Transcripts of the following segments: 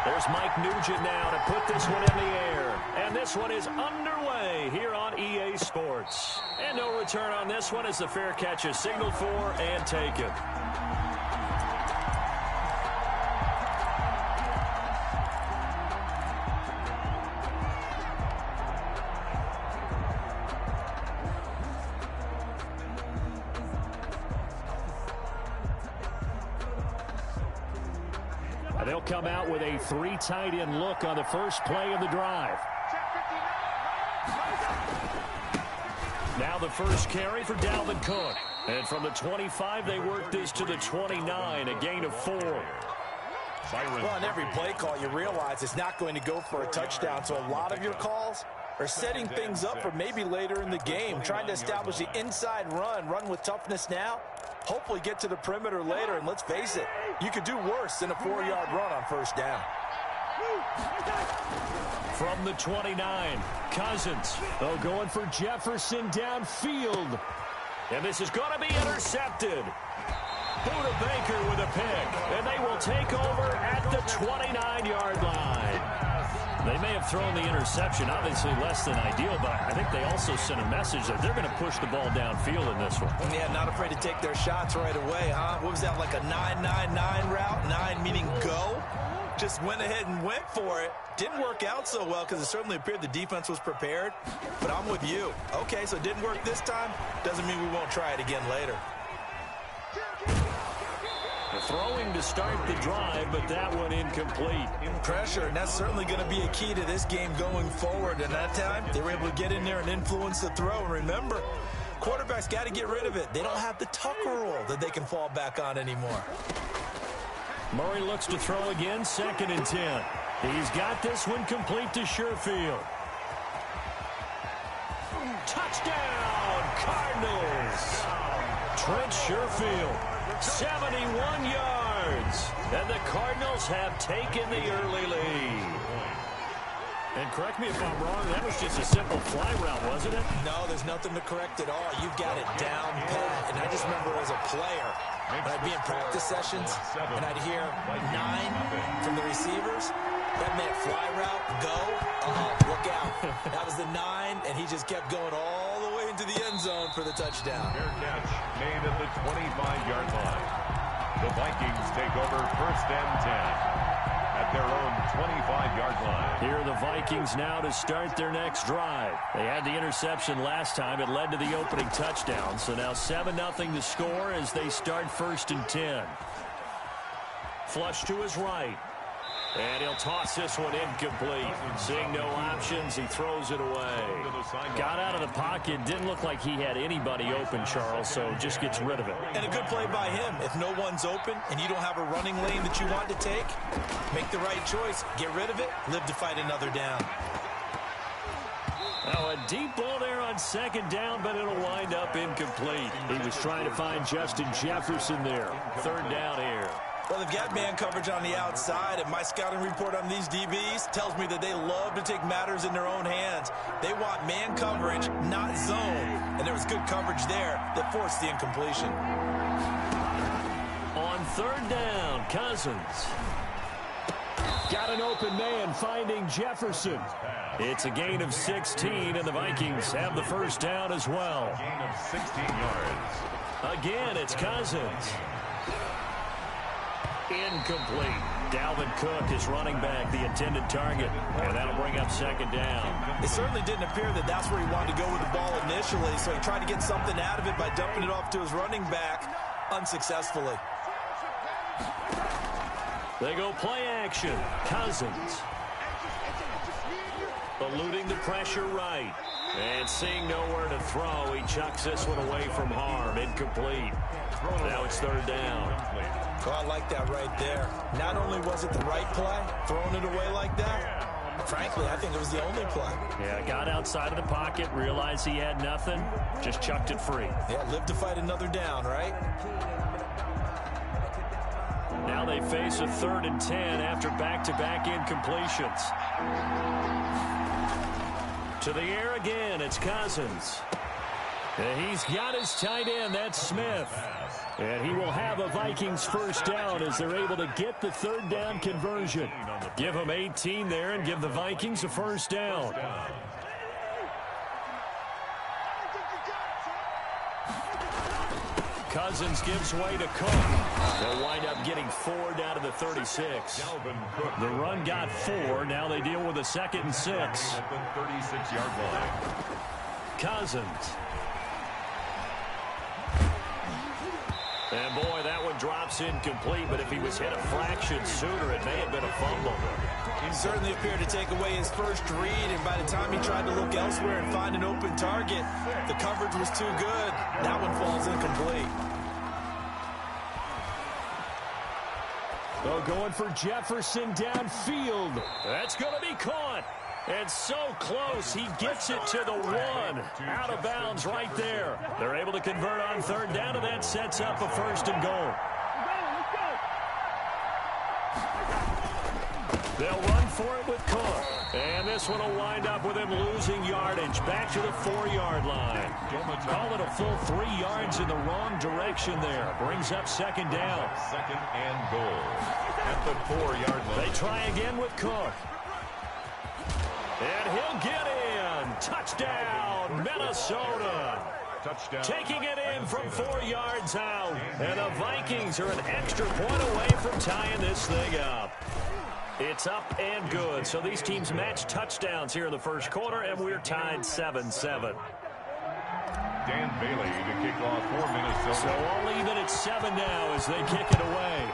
There's Mike Nugent now to put this one in the air. And this one is underway here on EA Sports. And no return on this one as the fair catch is signaled for and taken. They'll come out with a 3 tight end look on the first play of the drive. Now the first carry for Dalvin Cook. And from the 25, they work this to the 29, a gain of 4. Well, on every play call, you realize it's not going to go for a touchdown. So a lot of your calls are setting things up for maybe later in the game, trying to establish the inside run with toughness now. Hopefully get to the perimeter later, and let's face it, you could do worse than a 4-yard run on first down. From the 29, Cousins. Oh, going for Jefferson downfield. And this is going to be intercepted. Buda Baker with a pick. And they will take over at the 29-yard line. They may have thrown the interception, obviously less than ideal, but I think they also sent a message that they're going to push the ball downfield in this one. Yeah, not afraid to take their shots right away, huh? What was that, like a 9-9-9 route? 9 meaning go? Just went ahead and went for it. Didn't work out so well because it certainly appeared the defense was prepared. But I'm with you. Okay, so it didn't work this time. Doesn't mean we won't try it again later. Throwing to start the drive, but that one incomplete. Pressure, and that's certainly going to be a key to this game going forward. And that time, they were able to get in there and influence the throw. And remember, quarterbacks got to get rid of it. They don't have the Tucker rule that they can fall back on anymore. Murray looks to throw again, 2nd and 10. He's got this one complete to Sherfield. Touchdown, Cardinals. Trent Sherfield. 71 yards. And the Cardinals have taken the early lead. And correct me if I'm wrong, that was just a simple fly route, wasn't it? No, there's nothing to correct at all. You've got it down pat. And I just remember as a player, when I'd be in practice sessions, and I'd hear 9 from the receivers, that meant fly route, go, look out. That was the 9, and he just kept going all the way into the end zone for the touchdown. Fair catch made at the 25-yard line. The Vikings take over 1st and 10 at their own 25-yard line. Here are the Vikings now to start their next drive. They had the interception last time. It led to the opening touchdown. So now 7-0 to score as they start 1st and 10. Flush to his right. And he'll toss this one incomplete. Seeing no options, he throws it away. Got out of the pocket. Didn't look like he had anybody open, Charles, so just gets rid of it. And a good play by him. If no one's open and you don't have a running lane that you want to take, make the right choice. Get rid of it. Live to fight another down. Now a deep ball there on 2nd down, but it'll wind up incomplete. He was trying to find Justin Jefferson there. 3rd down here. Well, they've got man coverage on the outside, and my scouting report on these DBs tells me that they love to take matters in their own hands. They want man coverage, not zone, and there was good coverage there that forced the incompletion. On 3rd down, Cousins. Got an open man finding Jefferson. It's a gain of 16, and the Vikings have the 1st down as well. Gain of 16 yards. Again, it's Cousins. Incomplete. Dalvin Cook is running back, the intended target, and that'll bring up 2nd down. It certainly didn't appear that that's where he wanted to go with the ball initially, so he tried to get something out of it by dumping it off to his running back unsuccessfully. They go play action. Cousins. Eluding the pressure right. And seeing nowhere to throw, he chucks this one away from harm. Incomplete. Now it's 3rd down. Oh, I like that right there. Not only was it the right play, throwing it away like that, frankly, I think it was the only play. Yeah, got outside of the pocket, realized he had nothing, just chucked it free. Yeah, live to fight another down, right? Now they face a 3rd and 10 after back-to-back incompletions. To the air again, it's Cousins. And he's got his tight end. That's Smith. And he will have a Vikings first down as they're able to get the third down conversion. Give him 18 there and give the Vikings a first down. Cousins gives way to Cook. They'll wind up getting 4 down to the 36. The run got 4. Now they deal with a 2nd and 6. At the 36-yard line. Cousins. And boy, that one drops incomplete, but if he was hit a fraction sooner, it may have been a fumble. He certainly appeared to take away his first read, and by the time he tried to look elsewhere and find an open target, the coverage was too good. That one falls incomplete. Oh, going for Jefferson downfield. That's going to be caught. And so close, he gets it to the 1. Out of bounds right there. They're able to convert on third down, and that sets up a 1st and goal. They'll run for it with Cook. And this one will wind up with him losing yardage. Back to the 4-yard line. Call it a full 3 yards in the wrong direction there. Brings up 2nd down. 2nd and goal. At the 4-yard line. They try again with Cook. And he'll get in. Touchdown, Minnesota. Touchdown. Taking it in from 4 yards out. And the Vikings are an extra point away from tying this thing up. It's up and good. So these teams match touchdowns here in the first quarter, and we're tied 7-7. Dan Bailey to kick off for Minnesota. So all even at 7 now as they kick it away.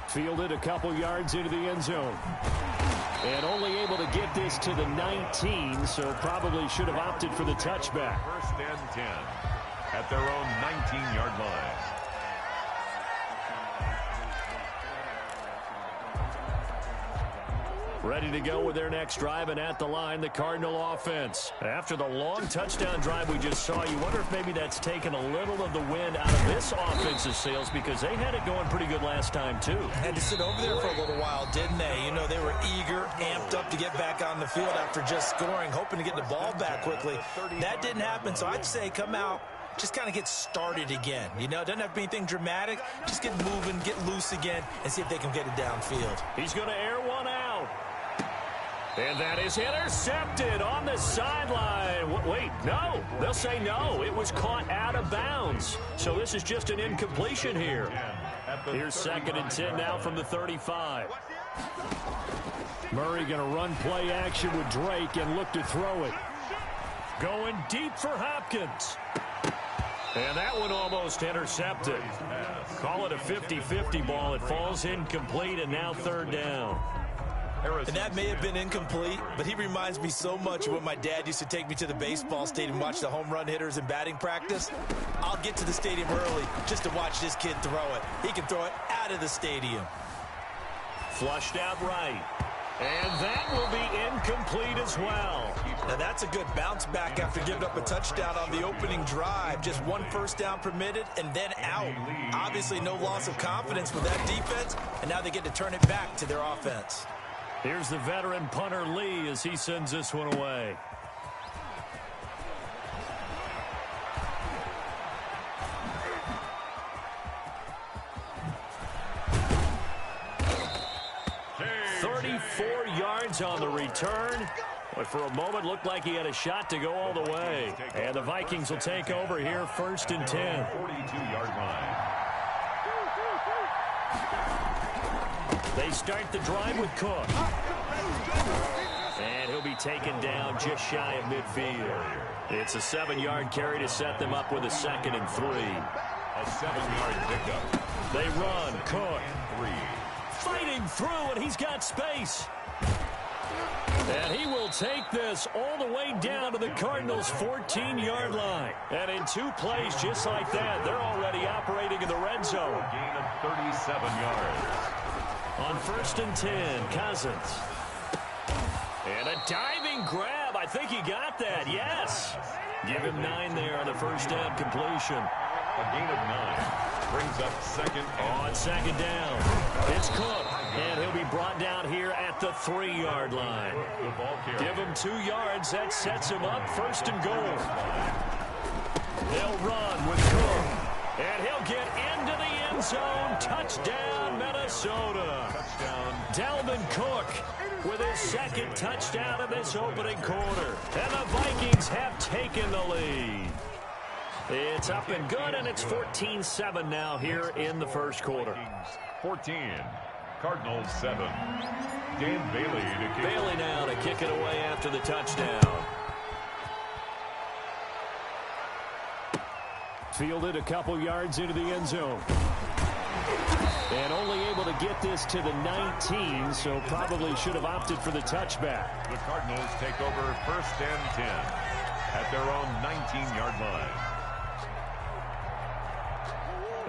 Fielded a couple yards into the end zone. And only able to get this to the 19, so probably should have opted for the touchback. 1st and 10 at their own 19-yard line. Ready to go with their next drive, and at the line, the Cardinal offense. After the long touchdown drive we just saw, you wonder if maybe that's taken a little of the wind out of this offense's sails, because they had it going pretty good last time, too. Had to sit over there for a little while, didn't they? You know, they were eager, amped up to get back on the field after just scoring, hoping to get the ball back quickly. That didn't happen, so I'd say come out, just kind of get started again. You know, it doesn't have to be anything dramatic. Just get moving, get loose again, and see if they can get it downfield. He's going to air one out. And that is intercepted on the sideline. Wait, no. They'll say no. It was caught out of bounds. So this is just an incompletion here. Here's 2nd and 10 now from the 35. Murray going to run play action with Drake and look to throw it. Going deep for Hopkins. And that one almost intercepted. Call it a 50-50 ball. It falls incomplete, and now 3rd down. And that may have been incomplete, but he reminds me so much of when my dad used to take me to the baseball stadium and watch the home run hitters in batting practice. I'll get to the stadium early just to watch this kid throw it. He can throw it out of the stadium. Flushed out right. And that will be incomplete as well. Now that's a good bounce back after giving up a touchdown on the opening drive. Just 1 first down permitted and then out. Obviously no loss of confidence with that defense, and now they get to turn it back to their offense. Here's the veteran punter Lee as he sends this one away. On the return, but for a moment looked like he had a shot to go all the way. And the Vikings will take over here 1st and 10. 42-yard line. They start the drive with Cook. And he'll be taken down just shy of midfield. It's a 7-yard carry to set them up with a 2nd and 3. A 7-yard pickup. They run. Cook. 3. Fighting through, and he's got space. And he will take this all the way down to the Cardinals' 14-yard line. And in 2 plays just like that, they're already operating in the red zone. A gain of 37 yards. On 1st and 10, Cousins. And a diving grab. I think he got that. Yes. Give him 9 there on the first down completion. A gain of 9. Brings up 2nd and on 2nd down. It's Cook. And he'll be brought down here at the 3-yard line. Give him 2 yards. That sets him up 1st and goal. They'll run with Cook. And he'll get into the end zone. Touchdown, Minnesota. Dalvin Cook with his 2nd touchdown of this opening quarter. And the Vikings have taken the lead. It's up and good, and it's 14-7 now here in the first quarter. 14, Cardinals 7. Dan Bailey to kick. Bailey now to kick it away after the touchdown. Fielded a couple yards into the end zone. And only able to get this to the 19, so probably should have opted for the touchback. The Cardinals take over 1st and 10 at their own 19-yard line.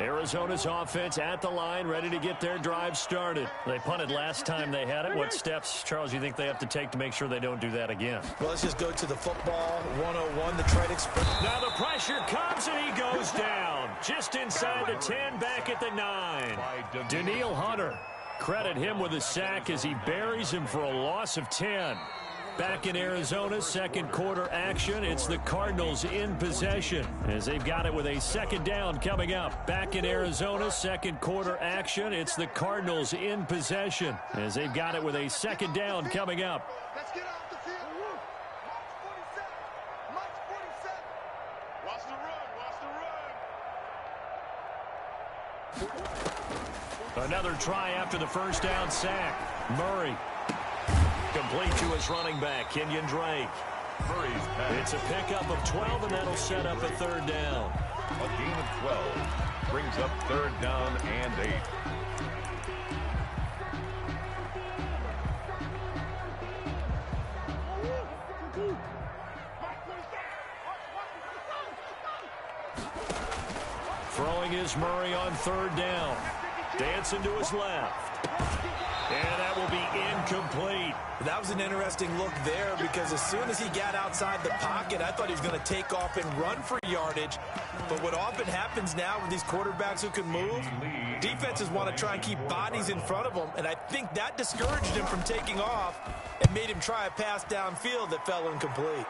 Arizona's offense at the line, ready to get their drive started. They punted last time they had it. What steps, Charles, you think they have to take to make sure they don't do that again? Well, let's just go to the football 101, the try to express. Now the pressure comes, and he goes down. Just inside the 10, back at the 9. Daniil Hunter, credit him with a sack as he buries him for a loss of 10. Back in Arizona's 2nd quarter action, it's the Cardinals in possession as they've got it with a 2nd down coming up. Back in Arizona's 2nd quarter action, it's the Cardinals in possession as they've got it with a 2nd down coming up. Let's get off the field. March 47. Watch the run. Another try after the 1st down sack. Murray. Complete to his running back, Kenyon Drake. Murray's pass. It's a pickup of 12, and that'll set up a 3rd down. A gain of 12 brings up 3rd down and 8. Throwing is Murray on 3rd down. Dancing to his left. And that will be incomplete. That was an interesting look there because as soon as he got outside the pocket, I thought he was going to take off and run for yardage. But what often happens now with these quarterbacks who can move, defenses want to try and keep bodies in front of them. And I think that discouraged him from taking off and made him try a pass downfield that fell incomplete.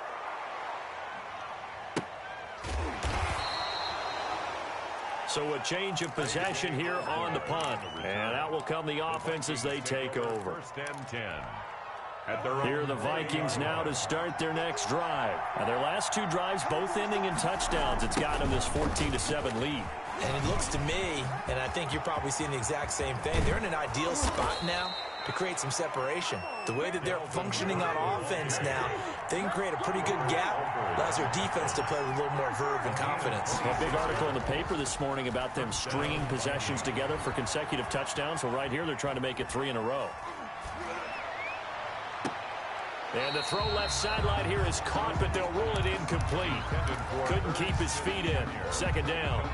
So a change of possession here on the punt. And out will come the offense as they take over. 1st and 10. Here are the Vikings now to start their next drive. Now their last 2 drives both ending in touchdowns. It's gotten them this 14-7 lead. And it looks to me, and I think you're probably seeing the exact same thing, they're in an ideal spot now to create some separation. The way that they're functioning on offense now, they can create a pretty good gap. Allows their defense to play with a little more verve and confidence. A big article in the paper this morning about them stringing possessions together for consecutive touchdowns. Well, right here, they're trying to make it 3 in a row. And the throw left sideline here is caught, but they'll rule it incomplete. Couldn't keep his feet in. 2nd down.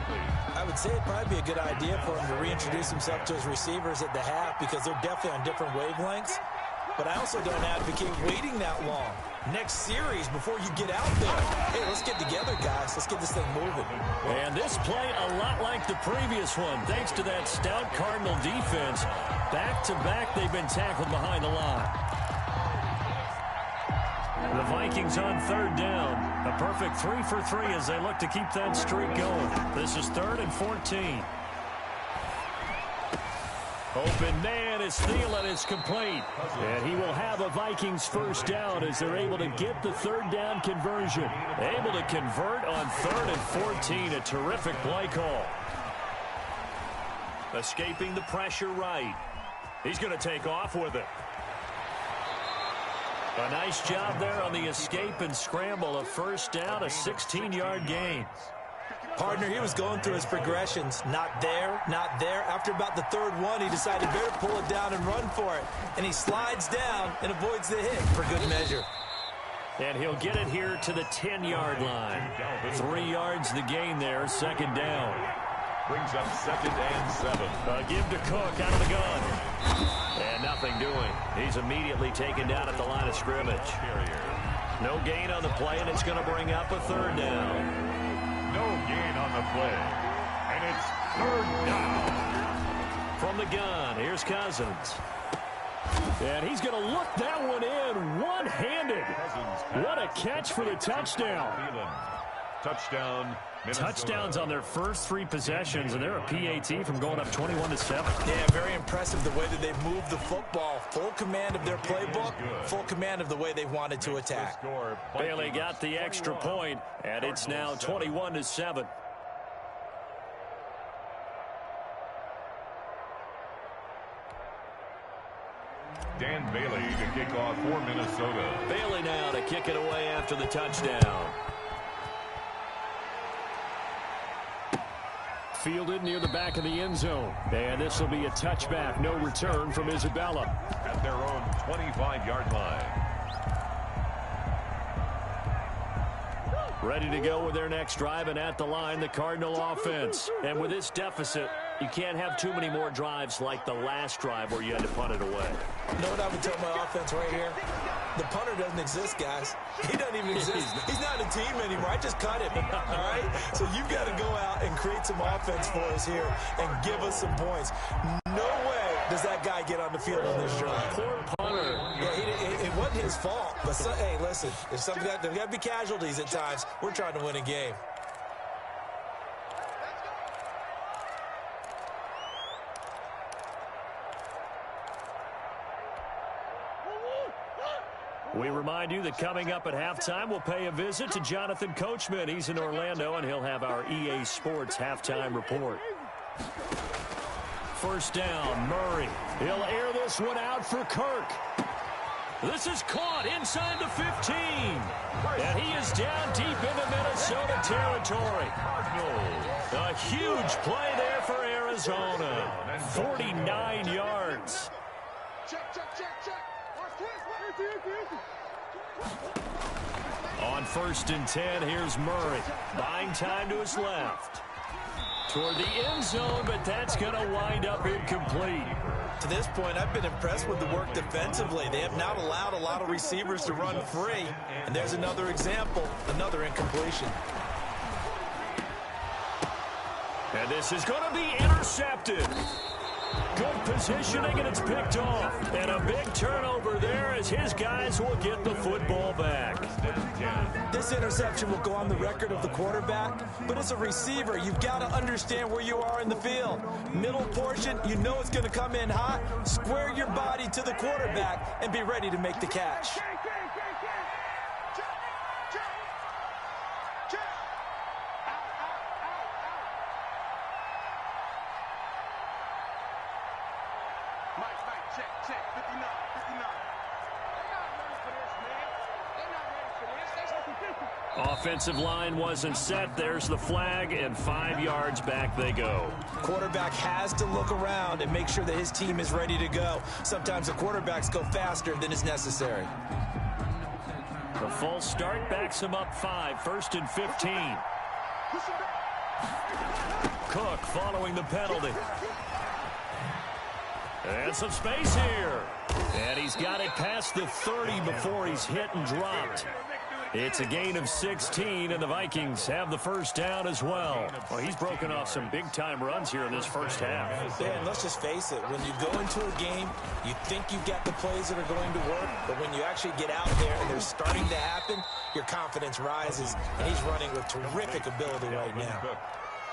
I would say it'd probably be a good idea for him to reintroduce himself to his receivers at the half because they're definitely on different wavelengths. But I also don't advocate waiting that long. Next series, before you get out there, hey, let's get together, guys. Let's get this thing moving. And this play a lot like the previous one, thanks to that stout Cardinal defense. Back-to-back, they've been tackled behind the line. The Vikings on 3rd down. A perfect 3 for 3 as they look to keep that streak going. This is 3rd and 14. Open man is Thielen is complete. And he will have a Vikings 1st down as they're able to get the 3rd down conversion. Able to convert on 3rd and 14. A terrific play call. Escaping the pressure right. He's going to take off with it. A nice job there on the escape and scramble. A 1st down, a 16-yard gain. Partner, he was going through his progressions. Not there, not there. After about the 3rd one, he decided better pull it down and run for it. And he slides down and avoids the hit for good measure. And he'll get it here to the 10-yard line. 3 yards the gain there, 2nd down. Brings up 2nd and 7. Give to Cook out of the gun. And nothing doing. He's immediately taken down at the line of scrimmage. No gain on the play, and it's going to bring up a 3rd down. No gain on the play. And it's 3rd down. From the gun, here's Cousins. And he's going to look that one in one-handed. What a catch for the touchdown. Touchdown. Touchdowns on their first 3 possessions, and they're a PAT from going up 21-7. Yeah, very impressive the way that they've moved the football. Full command of their playbook, full command of the way they wanted to attack. Bailey got the extra point, and it's now 21-7. Dan Bailey to kick off for Minnesota. Bailey now to kick it away after the touchdown. Fielded near the back of the end zone. And this will be a touchback. No return from Isabella. At their own 25-yard line. Ready to go with their next drive, and at the line, the Cardinal offense. And with this deficit, you can't have too many more drives like the last drive where you had to punt it away. You know what I would tell my offense right here? The punter doesn't exist, guys. He doesn't even exist. He's not a team anymore. I just cut him, all right? So you've got to go out and create some offense for us here and give us some points. No way does that guy get on the field on this drive. Poor punter. Yeah, it wasn't his fault. But, hey, listen, there's got to be casualties at times. We're trying to win a game. We remind you that coming up at halftime, we'll pay a visit to Jonathan Coachman. He's in Orlando, and he'll have our EA Sports halftime report. First down, Murray. He'll air this one out for Kirk. This is caught inside the 15. And he is down deep into Minnesota territory. A huge play there for Arizona. 49 yards. On first and 10, here's Murray. Buying time to his left. Toward the end zone, but that's going to wind up incomplete. To this point, I've been impressed with the work defensively. They have not allowed a lot of receivers to run free. And there's another example, another incompletion. And this is going to be intercepted. Good positioning, and it's picked off. And a big turnover there as his guys will get the football back. This interception will go on the record of the quarterback, but as a receiver, you've got to understand where you are in the field. Middle portion, you know it's going to come in hot. Square your body to the quarterback and be ready to make the catch. Offensive line wasn't set. There's the flag, and 5 yards back they go. Quarterback has to look around and make sure that his team is ready to go. Sometimes the quarterbacks go faster than is necessary. The false start backs him up 5. First and 15. Cook following the penalty. And some space here. And he's got it past the 30 before he's hit and dropped. It's a gain of 16, and the Vikings have the first down as well. Well, he's broken off some big-time runs here in this first half. Dan, let's just face it. When you go into a game, you think you've got the plays that are going to work, but when you actually get out there and they're starting to happen, your confidence rises, and he's running with terrific ability right now.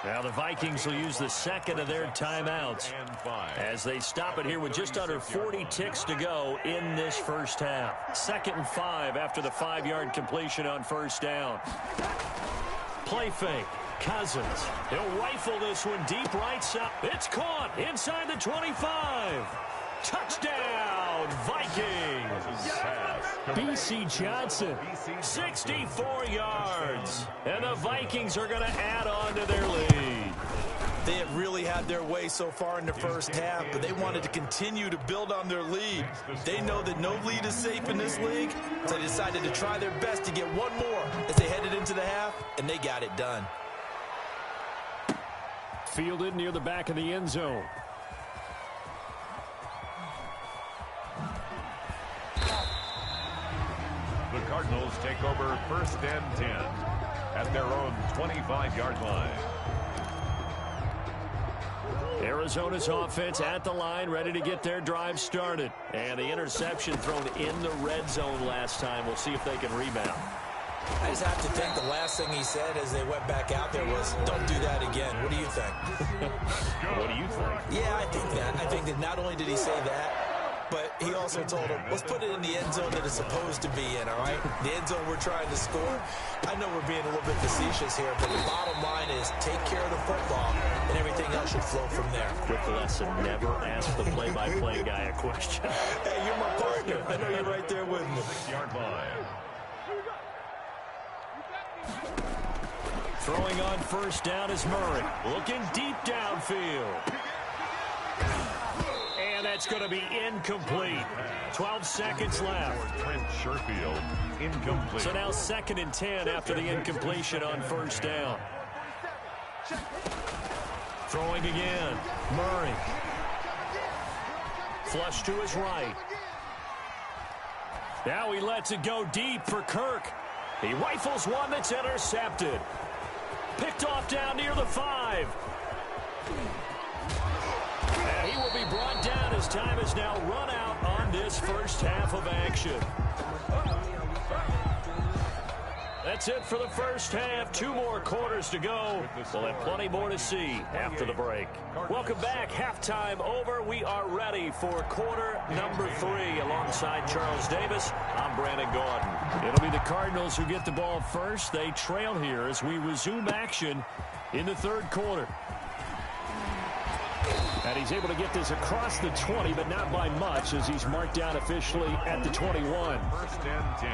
Now the Vikings will use the second of their timeouts as they stop it here with just under 40 ticks to go in this first half. 2nd and 5 after the 5-yard completion on first down. Play fake. Cousins. He'll rifle this one deep right side. It's caught inside the 25. Touchdown, Vikings. B.C. Johnson, 64 yards. And the Vikings are going to add on to their lead. They have really had their way so far in the first half, but they wanted to continue to build on their lead. They know that no lead is safe in this league, so they decided to try their best to get one more as they headed into the half, and they got it done. Fielded near the back of the end zone. The Cardinals take over first and 10 at their own 25-yard line. Arizona's offense at the line, ready to get their drive started. And the interception thrown in the red zone last time. We'll see if they can rebound. I just have to think the last thing he said as they went back out there was, don't do that again. What do you think? What do you think? Yeah, I think that. I think that not only did he say that, but he also told him, let's put it in the end zone that it's supposed to be in, all right? The end zone we're trying to score. I know we're being a little bit facetious here, but the bottom line is take care of the football, and everything else should flow from there. Quick lesson, never ask the play-by-play guy a question. Hey, you're my partner. I know you're right there with me. 6-yard line. Throwing on first down is Murray. Looking deep downfield. And that's going to be incomplete. 12 seconds left. Trent Sherfield, incomplete. So now 2nd and 10 after the incompletion on first down. Throwing again. Murray. Flush to his right. Now he lets it go deep for Kirk. He rifles one that's intercepted. Picked off down near the 5. And he will be brought down as time is now run out on this first half of action. That's it for the first half. 2 more quarters to go. We'll have plenty more to see after the break. Welcome back. Halftime over. We are ready for quarter number 3 alongside Charles Davis. I'm Brandon Gordon. It'll be the Cardinals who get the ball first. They trail here as we resume action in the 3rd quarter. And he's able to get this across the 20, but not by much as he's marked down officially at the 21. First and 10.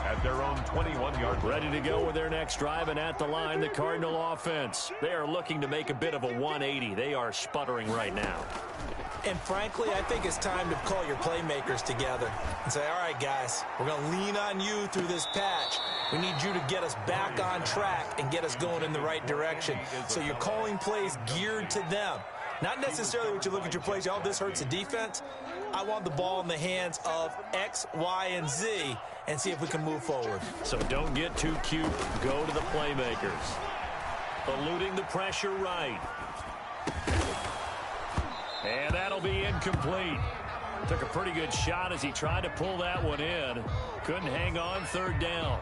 At their own 21-yard line. Ready to go with their next drive, and at the line, the Cardinal offense. They are looking to make a bit of a 180. They are sputtering right now. And frankly, I think it's time to call your playmakers together and say, all right, guys, we're going to lean on you through this patch. We need you to get us back on track and get us going in the right direction. So you're calling plays geared to them. Not necessarily what you look at your plays, oh, this hurts the defense. I want the ball in the hands of X, Y, and Z and see if we can move forward. So don't get too cute. Go to the playmakers. Eluding the pressure right. And that'll be incomplete. Took a pretty good shot as he tried to pull that one in. Couldn't hang on 3rd down.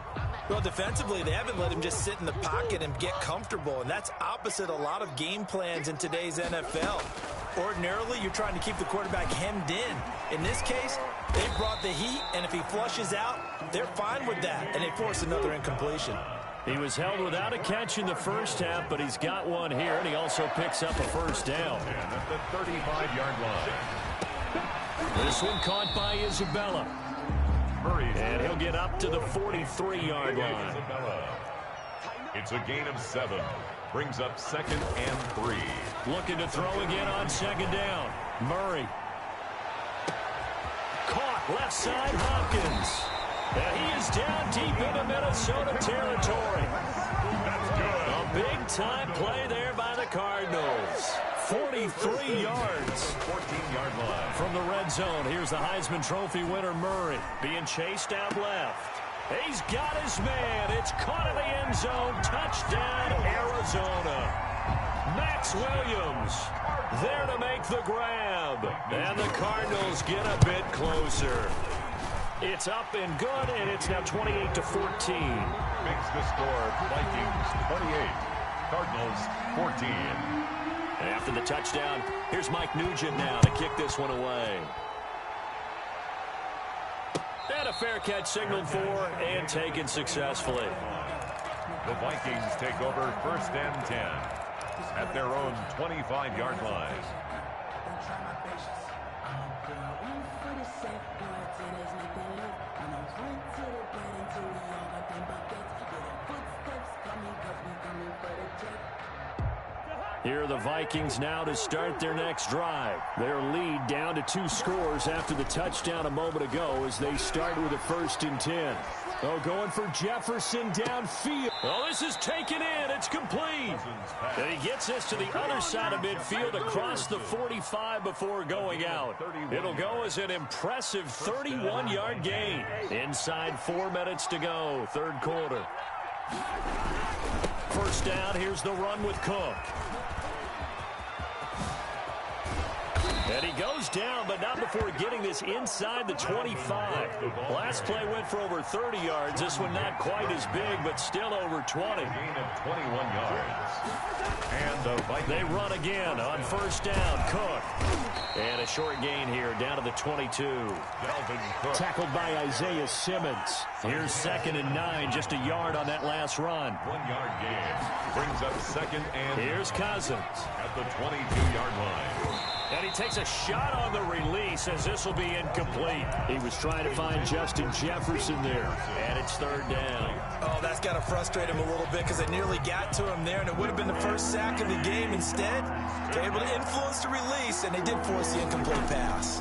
Well, defensively, they haven't let him just sit in the pocket and get comfortable, and that's opposite a lot of game plans in today's NFL. Ordinarily, you're trying to keep the quarterback hemmed in. In this case, they brought the heat, and if he flushes out, they're fine with that, and they force another incompletion. He was held without a catch in the first half, but he's got one here, and he also picks up a first down. And at the 35-yard line. This one caught by Isabella. And he'll get up to the 43-yard line. It's a gain of 7. Brings up 2nd and 3. Looking to throw again on 2nd down. Murray. Caught left side Hopkins. And he is down deep into Minnesota territory. That's good. A big-time play there by the Cardinals. 43 yards. 14-yard line. From the red zone, here's the Heisman Trophy winner Murray being chased out left. He's got his man. It's caught in the end zone. Touchdown, Arizona. Max Williams there to make the grab. And the Cardinals get a bit closer. It's up and good, and it's now 28-14. Makes the score Vikings 28, Cardinals 14. And after the touchdown, here's Mike Nugent now to kick this one away. And a fair catch signaled for and taken successfully. The Vikings take over 1st and 10 at their own 25-yard line. Here are the Vikings now to start their next drive. Their lead down to 2 scores after the touchdown a moment ago as they start with a 1st and 10. Oh, going for Jefferson downfield. Oh, this is taken in. It's complete. And he gets this to the other side of midfield across the 45 before going out. It'll go as an impressive 31-yard gain. Inside 4 minutes to go, 3rd quarter. First down, here's the run with Cook. And he goes down, but not before getting this inside the 25. Last play went for over 30 yards. This one not quite as big, but still over 20. Gain of 21 yards. And the Vikings. They run again on first down. Cook. And a short gain here down to the 22. Dalvin Cook. Tackled by Isaiah Simmons. Here's 2nd and 9, just a yard on that last run. 1 yard gain. Brings up 2nd and. Here's Cousins. At the 22-yard line. And he takes a shot on the release as this will be incomplete. He was trying to find Justin Jefferson there. And it's 3rd down. Oh, that's got to frustrate him a little bit because they nearly got to him there, and it would have been the first sack of the game. Instead, they're able to influence the release, and they did force the incomplete pass.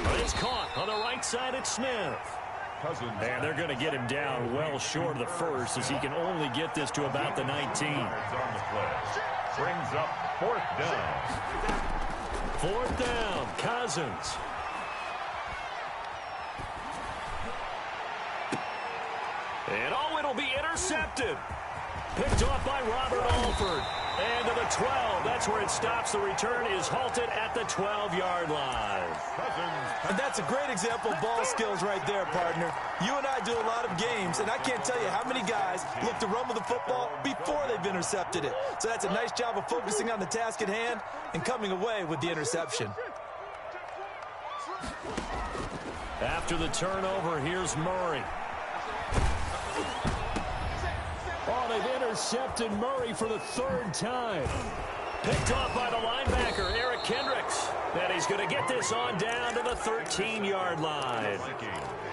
But it's caught on the right side at Smith. Cousins. And they're going to get him down well short of the first as he can only get this to about the 19. On the play. Brings up 4th down. 4th down, Cousins. And oh, it'll be intercepted. Picked off by Robert Alford. And to the 12. That's where it stops. The return is halted at the 12-yard line. And that's a great example of ball skills right there, partner. You and I do a lot of games, and I can't tell you how many guys look to run with the football before they've intercepted it. So that's a nice job of focusing on the task at hand and coming away with the interception. After the turnover, here's Murray. Oh, they've intercepted Murray for the 3rd time. Picked off by the linebacker, Eric Kendricks. And he's going to get this on down to the 13-yard line.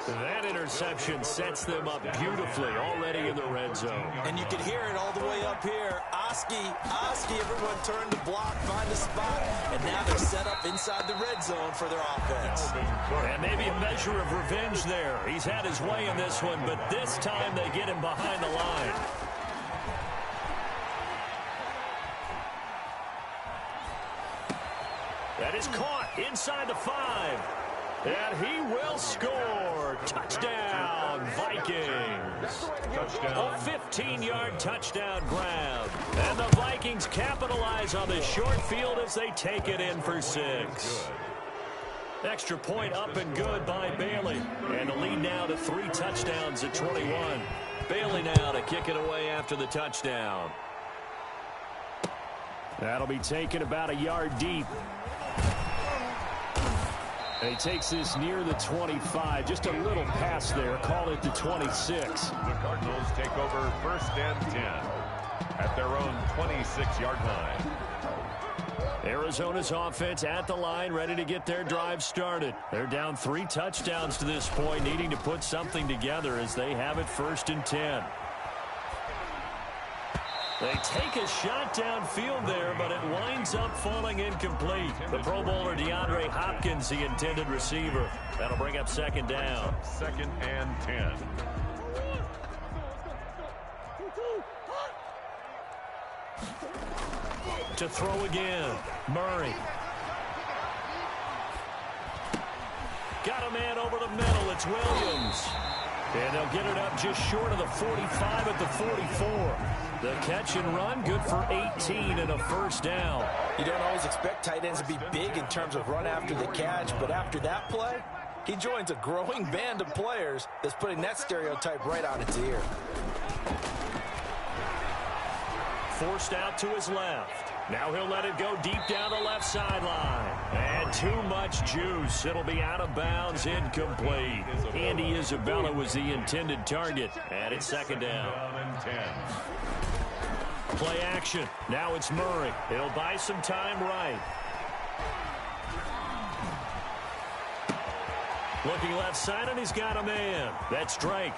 That interception sets them up beautifully already in the red zone. And you can hear it all the way up here. Oski, everyone turned to block, find a spot, and now they're set up inside the red zone for their offense. And maybe a measure of revenge there. He's had his way in this one, but this time they get him behind the line. That is caught inside the 5. And he will score. Touchdown, Vikings. Touchdown. A 15-yard touchdown grab. And the Vikings capitalize on this short field as they take it in for 6. Extra point up and good by Bailey. And the lead now to 3 touchdowns at 21. Bailey now to kick it away after the touchdown. That'll be taken about a yard deep. And he takes this near the 25. Just a little pass there. Call it the 26. The Cardinals take over 1st and 10 at their own 26-yard line. Arizona's offense at the line, ready to get their drive started. They're down 3 touchdowns to this point, needing to put something together as they have it 1st and 10. They take a shot downfield there, but it winds up falling incomplete. The Pro Bowler DeAndre Hopkins, the intended receiver. That'll bring up 2nd down. 2nd and 10. To throw again, Murray. Got a man over the middle. It's Williams. And they'll get it up just short of the 45 at the 44. The catch and run, good for 18 and a 1st down. You don't always expect tight ends to be big in terms of run after the catch, but after that play, he joins a growing band of players that's putting that stereotype right on its ear. Forced out to his left. Now he'll let it go deep down the left sideline. And too much juice. It'll be out of bounds, incomplete. Andy Isabella was the intended target. And it's 2nd down. Play action. Now it's Murray. He'll buy some time right. Looking left side, and he's got a man. That's Drake.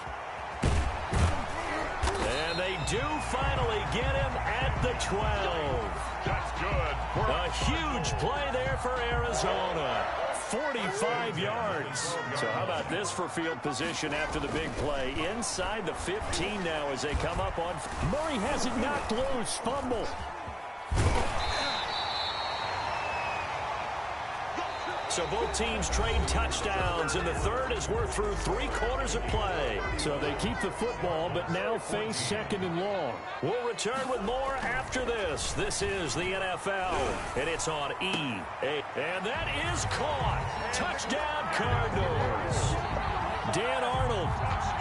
And they do finally get him at the 12. That's good. A huge play there for Arizona. 45 yards. So how about this for field position after the big play? Inside the 15 now as they come up on. Murray has it knocked loose. Fumble. So both teams trade touchdowns, and the third as we're through 3 quarters of play. So they keep the football, but now face 2nd and long. We'll return with more after this. This is the NFL, and it's on EA. And that is caught. Touchdown, Cardinals. Dan Arnold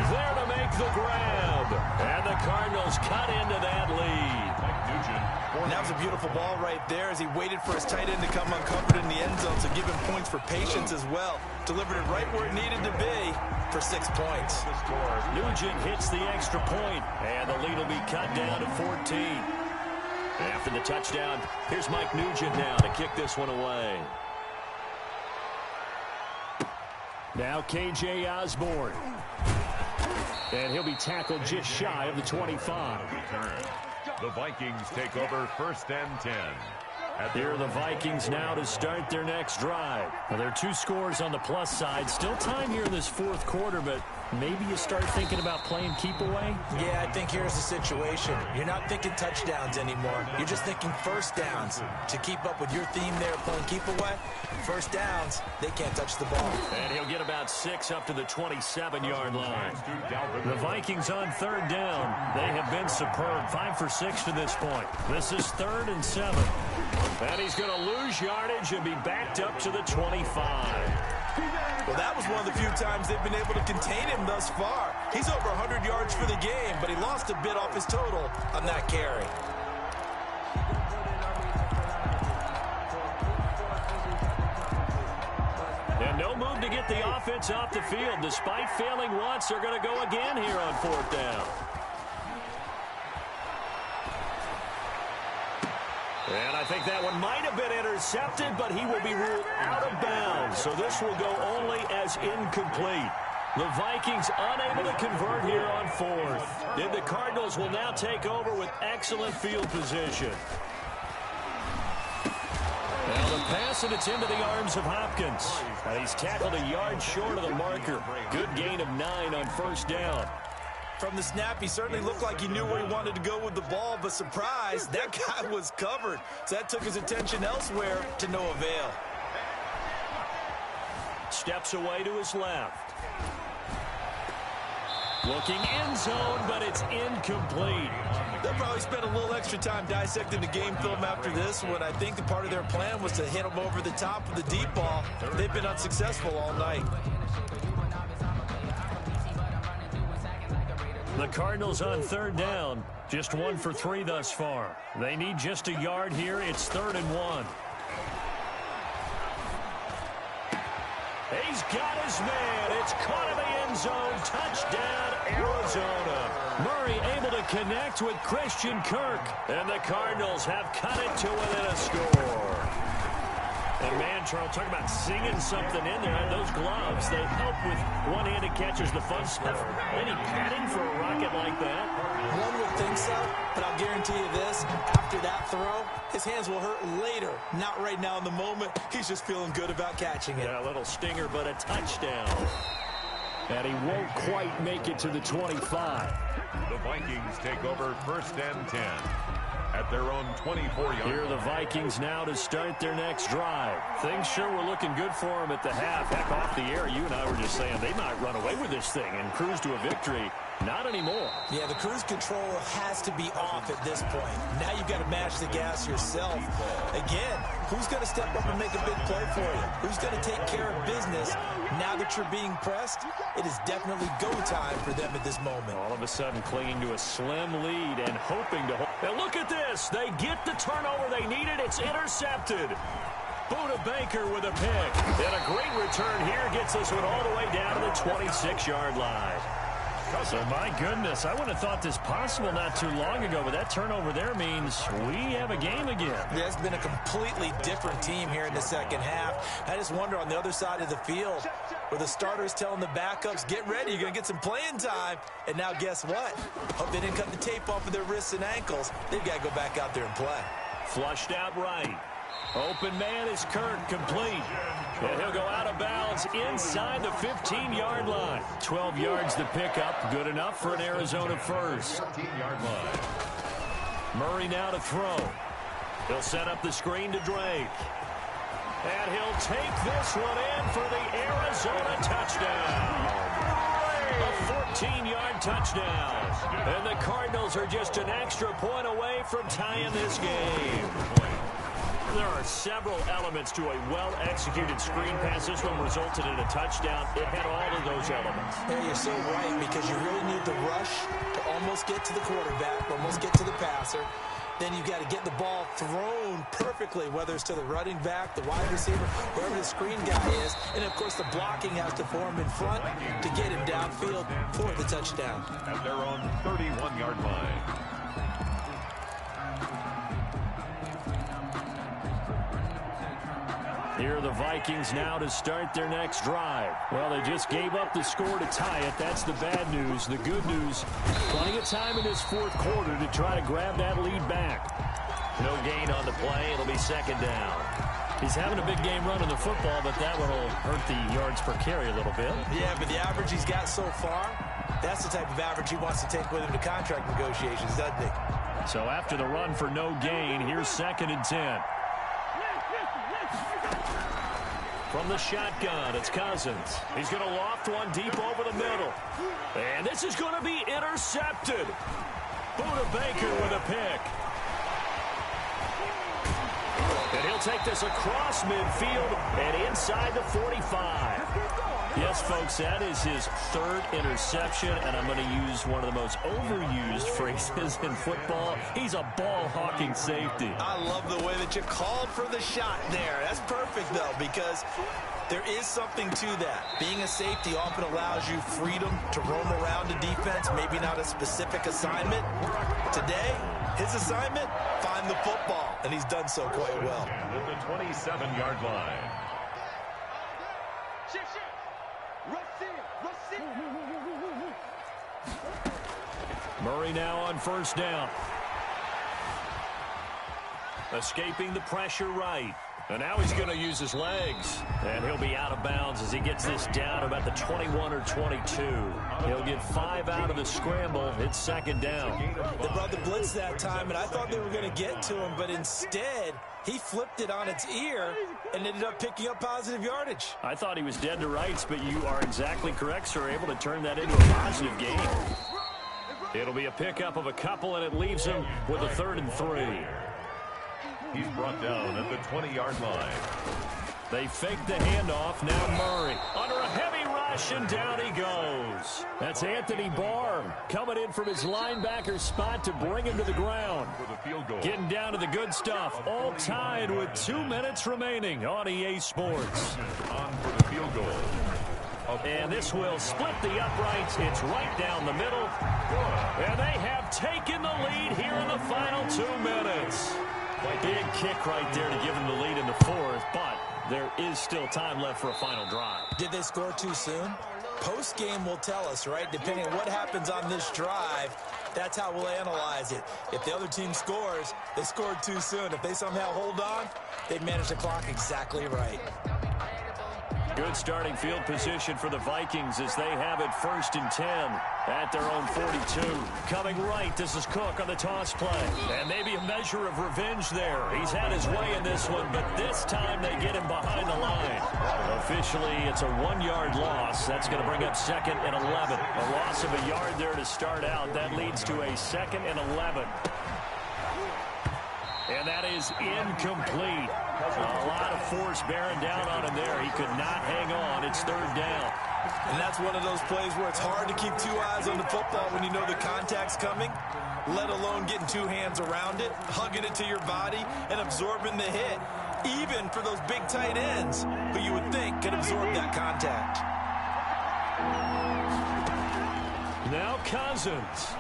there to make the grab. And the Cardinals cut into that lead. And that was a beautiful ball right there as he waited for his tight end to come uncovered in the end zone, so give him points for patience as well. Delivered it right where it needed to be for 6 points. Nugent hits the extra point, and the lead will be cut down to 14. After the touchdown, here's Mike Nugent now to kick this one away. Now KJ Osborne. And he'll be tackled just shy of the 25. The Vikings take over 1st and 10. Here are the Vikings now to start their next drive. Well, there are 2 scores on the plus side. Still time here in this 4th quarter, but maybe you start thinking about playing keep away? Yeah, I think here's the situation. You're not thinking touchdowns anymore. You're just thinking first downs. To keep up with your theme there, playing keep away, first downs, they can't touch the ball. And he'll get about 6 up to the 27-yard line. The Vikings on 3rd down. They have been superb. 5 for 6 to this point. This is 3rd and 7. And he's going to lose yardage and be backed up to the 25. Well, that was one of the few times they've been able to contain him thus far. He's over 100 yards for the game, but he lost a bit off his total on that carry. And no move to get the offense off the field. Despite failing once, they're going to go again here on 4th down. And I think that one might have been intercepted, but he will be ruled out of bounds. So this will go only as incomplete. The Vikings unable to convert here on 4th. And the Cardinals will now take over with excellent field position. Now the pass, and it's into the arms of Hopkins. And he's tackled a yard short of the marker. Good gain of 9 on 1st down. From the snap, he certainly looked like he knew where he wanted to go with the ball, but surprise, that guy was covered. So that took his attention elsewhere to no avail. Steps away to his left. Looking end zone, but it's incomplete. They'll probably spend a little extra time dissecting the game film after this one. I think the part of their plan was to hit him over the top of the deep ball. They've been unsuccessful all night. The Cardinals on 3rd down, just 1 for 3 thus far. They need just a yard here. It's 3rd and 1. He's got his man. It's caught in the end zone. Touchdown, Arizona. Murray able to connect with Christian Kirk. And the Cardinals have cut it to within a score. And man, Charles, talk about singing something in there. Those gloves, they help with one-handed catches, the fun stuff. Any padding for a rocket like that? One would think so, but I'll guarantee you this. After that throw, his hands will hurt later. Not right now in the moment. He's just feeling good about catching it. Yeah, a little stinger, but a touchdown. And he won't quite make it to the 25. The Vikings take over 1st and 10. At their own 24-yard line. Here are the Vikings now to start their next drive. Things sure were looking good for them at the half. Heck, off the air, you and I were just saying they might run away with this thing and cruise to a victory. Not anymore. Yeah, the cruise control has to be off at this point. Now you've got to match the gas yourself. Again, who's going to step up and make a big play for you? Who's going to take care of business? Now that you're being pressed, it is definitely go time for them at this moment. All of a sudden clinging to a slim lead and hoping to hold. And look at this. They get the turnover they needed. It's intercepted. Buda Baker with a pick. And a great return here gets this one all the way down to the 26-yard line. So, my goodness, I wouldn't have thought this possible not too long ago, but that turnover there means we have a game again. Yeah, it's been a completely different team here in the second half. I just wonder on the other side of the field where the starters telling the backups, get ready, you're going to get some playing time. And now guess what? Hope they didn't cut the tape off of their wrists and ankles. They've got to go back out there and play. Flushed out right. Open man is Kirk, complete. And he'll go out of bounds inside the 15-yard line. 12 yards to pick up. Good enough for an Arizona first. 13-yard line. Murray now to throw. He'll set up the screen to Drake. And he'll take this one in for the Arizona touchdown. A 14-yard touchdown. And the Cardinals are just an extra point away from tying this game. There are several elements to a well-executed screen pass. This one resulted in a touchdown. It had all of those elements. Yeah, you're so right, because you really need the rush to almost get to the quarterback, almost get to the passer. Then you've got to get the ball thrown perfectly, whether it's to the running back, the wide receiver, wherever the screen guy is. And, of course, the blocking has to form in front to get him downfield for the touchdown. At their own 31-yard line. Here are the Vikings now to start their next drive. Well, they just gave up the score to tie it. That's the bad news. The good news, plenty of time in this fourth quarter to try to grab that lead back. No gain on the play. It'll be second down. He's having a big game running the football, but that one will hurt the yards per carry a little bit. Yeah, but the average he's got so far, that's the type of average he wants to take with him to contract negotiations, doesn't he? So after the run for no gain, here's 2nd and 10. From the shotgun, it's Cousins. He's going to loft one deep over the middle. And this is going to be intercepted. Buda Baker with a pick. And he'll take this across midfield and inside the 45. Yes, folks, that is his 3rd interception, and I'm going to use one of the most overused phrases in football. He's a ball-hawking safety. I love the way that you called for the shot there. That's perfect, though, because there is something to that. Being a safety often allows you freedom to roam around a defense, maybe not a specific assignment. Today, his assignment, find the football, and he's done so quite well. At the 27-yard line. Murray now on 1st down. Escaping the pressure right. And now he's going to use his legs. And he'll be out of bounds as he gets this down about the 21 or 22. He'll get 5 out of the scramble. It's 2nd down. They brought the blitz that time, and I thought they were going to get to him, but instead he flipped it on its ear and ended up picking up positive yardage. I thought he was dead to rights, but you are exactly correct, sir. Able to turn that into a positive gain. It'll be a pickup of a couple, and it leaves him with a 3rd and 3. He's brought down at the 20-yard line. They fake the handoff. Now Murray under a heavy rush, and down he goes. That's Anthony Barr coming in from his linebacker spot to bring him to the ground. For the field goal. Getting down to the good stuff. All tied with 2 minutes remaining on EA Sports. On for the field goal. And this will split the uprights. It's right down the middle. And they have taken the lead here in the final 2 minutes. Big kick right there to give them the lead in the 4th, but there is still time left for a final drive. Did they score too soon? Post-game will tell us, right? Depending on what happens on this drive, that's how we'll analyze it. If the other team scores, they scored too soon. If they somehow hold on, they've managed the clock exactly right. Good starting field position for the Vikings as they have it 1st and 10 at their own 42. Coming right, this is Cook on the toss play. And maybe a measure of revenge there. He's had his way in this one, but this time they get him behind the line. Officially, it's a 1-yard loss. That's going to bring up 2nd and 11. A loss of a yard there to start out. That leads to a 2nd and 11. And that is incomplete. A lot of force bearing down on him there. He could not hang on. It's 3rd down. And that's one of those plays where it's hard to keep 2 eyes on the football when you know the contact's coming, let alone getting 2 hands around it, hugging it to your body, and absorbing the hit, even for those big tight ends who you would think could absorb that contact. Now Cousins.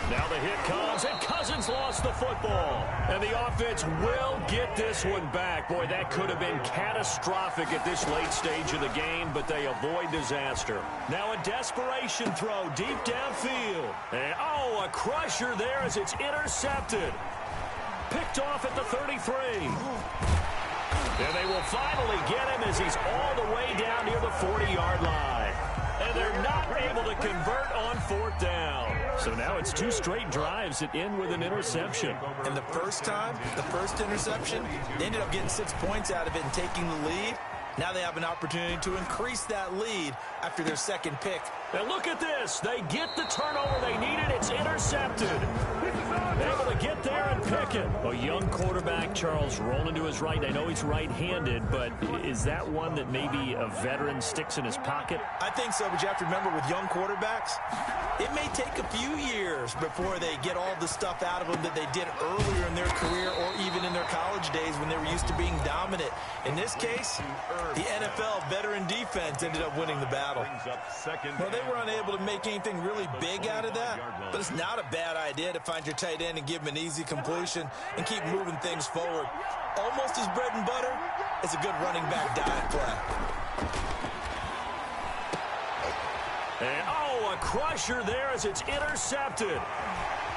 Now the hit comes, and Cousins lost the football. And the offense will get this one back. Boy, that could have been catastrophic at this late stage of the game, but they avoid disaster. Now a desperation throw deep downfield. And, oh, a crusher there as it's intercepted. Picked off at the 33. And they will finally get him as he's all the way down near the 40-yard line. And they're not able to convert on 4th down. So now it's 2 straight drives that end with an interception. And the first time, the first interception, they ended up getting 6 points out of it and taking the lead. Now they have an opportunity to increase that lead after their second pick. And look at this. They get the turnover they needed. It's intercepted. Able to get there and pick it. A young quarterback, Charles, rolling to his right. I know he's right-handed, but is that one that maybe a veteran sticks in his pocket? I think so, but you have to remember with young quarterbacks, it may take a few years before they get all the stuff out of them that they did earlier in their career or even in their college days when they were used to being dominant. In this case, the NFL veteran defense ended up winning the battle. Well, they were unable to make anything really big out of that, but it's not a bad idea to find your tight end and give him an easy completion and keep moving things forward. Almost as bread and butter as a good running back dive play. And, a crusher there as it's intercepted.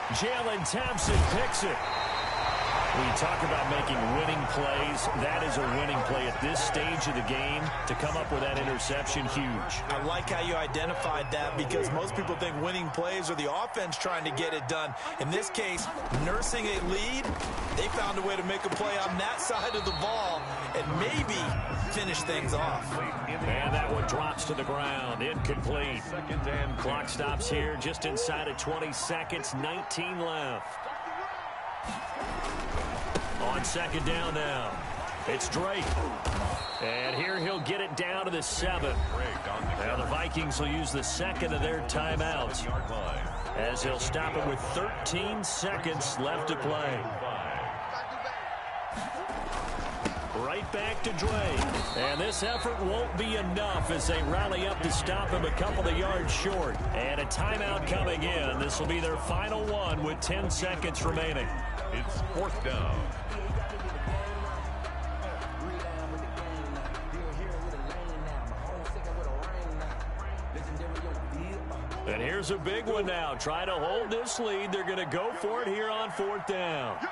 Jalen Thompson picks it. When you talk about making winning plays, that is a winning play at this stage of the game. To come up with that interception, huge. I like how you identified that because most people think winning plays are the offense trying to get it done. In this case, nursing a lead, they found a way to make a play on that side of the ball and maybe finish things off. And that one drops to the ground. Incomplete. Clock stops here just inside of 20 seconds, 19 left. On second down now, it's Drake. And here he'll get it down to the 7. Now the Vikings will use the second of their timeouts as he'll stop it with 13 seconds left to play. Right back to Drake. And this effort won't be enough as they rally up to stop him a couple of yards short. And a timeout coming in. This will be their final one with 10 seconds remaining. It's 4th down. And here's a big one now. Trying to hold this lead. They're going to go for it here on 4th down. 36.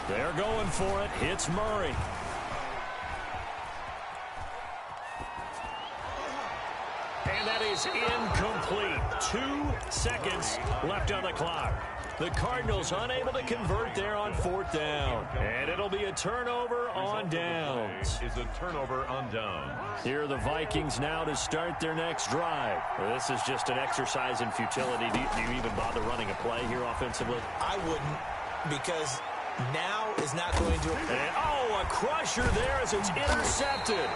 They're going for it. It's Murray. And that is incomplete. 2 seconds left on the clock. The Cardinals unable to convert there on 4th down. And it'll be a turnover on downs. Is a turnover on downs. Here are the Vikings now to start their next drive. Well, this is just an exercise in futility. Do you even bother running a play here offensively? I wouldn't, because now is not going to... And, a crusher there as it's intercepted.